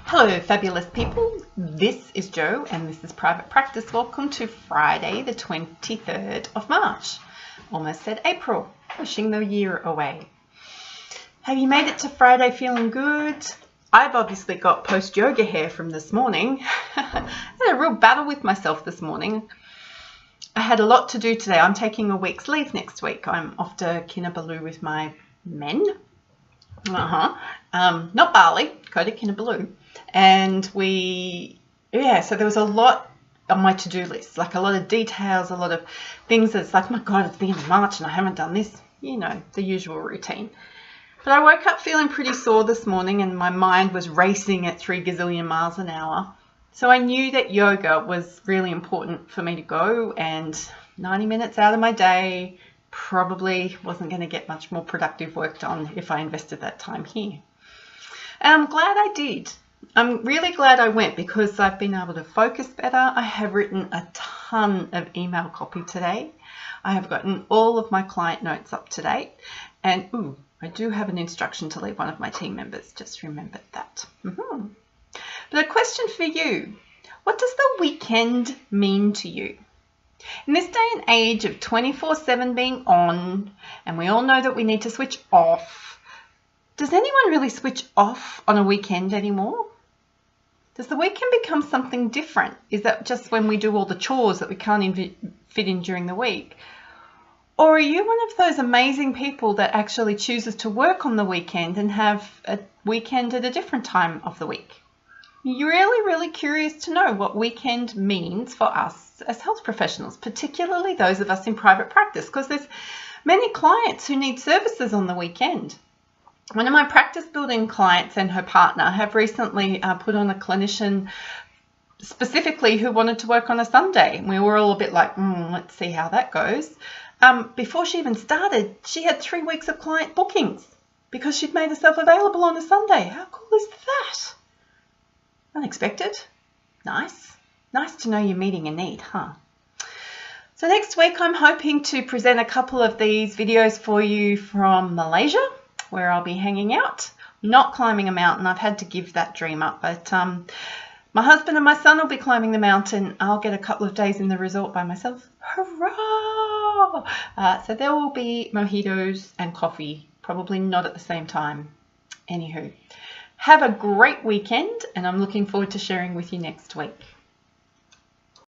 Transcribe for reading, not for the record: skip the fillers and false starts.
Hello fabulous people, this is Jo and this is Private Practice. Welcome to Friday the 23rd of March. Almost said April, pushing the year away. Have you made it to Friday feeling good? I've obviously got post-yoga hair from this morning. I had a real battle with myself this morning. I had a lot to do today. I'm taking a week's leave next week. I'm off to Kinabalu with my men. Not Bali, Kota Kinabalu. And so there was a lot on my to-do list, like a lot of details, a lot of things that's like, my God, it's the end of March and I haven't done this, you know, the usual routine. But I woke up feeling pretty sore this morning and my mind was racing at 3 gazillion miles an hour. So I knew that yoga was really important for me to go, and 90 minutes out of my day probably wasn't going to get much more productive work done if I invested that time here. And I'm glad I did. I'm really glad I went because I've been able to focus better. I have written a ton of email copy today. I have gotten all of my client notes up to date. And I do have an instruction to leave one of my team members. Just remembered that. But a question for you. What does the weekend mean to you? In this day and age of 24/7 being on, and we all know that we need to switch off, does anyone really switch off on a weekend anymore? Does the weekend become something different? Is that just when we do all the chores that we can't fit in during the week? Or are you one of those amazing people that actually chooses to work on the weekend and have a weekend at a different time of the week? You're really curious to know what weekend means for us as health professionals, particularly those of us in private practice, because there's many clients who need services on the weekend. One of my practice building clients and her partner have recently put on a clinician specifically who wanted to work on a Sunday. We were all a bit like, let's see how that goes. Before she even started, she had 3 weeks of client bookings because she'd made herself available on a Sunday. How cool is that? Unexpected. Nice to know you're meeting a need, huh? So next week I'm hoping to present a couple of these videos for you from Malaysia, where I'll be hanging out, not climbing a mountain. I've had to give that dream up, but my husband and my son will be climbing the mountain. I'll get a couple of days in the resort by myself. Hurrah! So there will be mojitos and coffee, probably not at the same time. Anywho, have a great weekend, and I'm looking forward to sharing with you next week.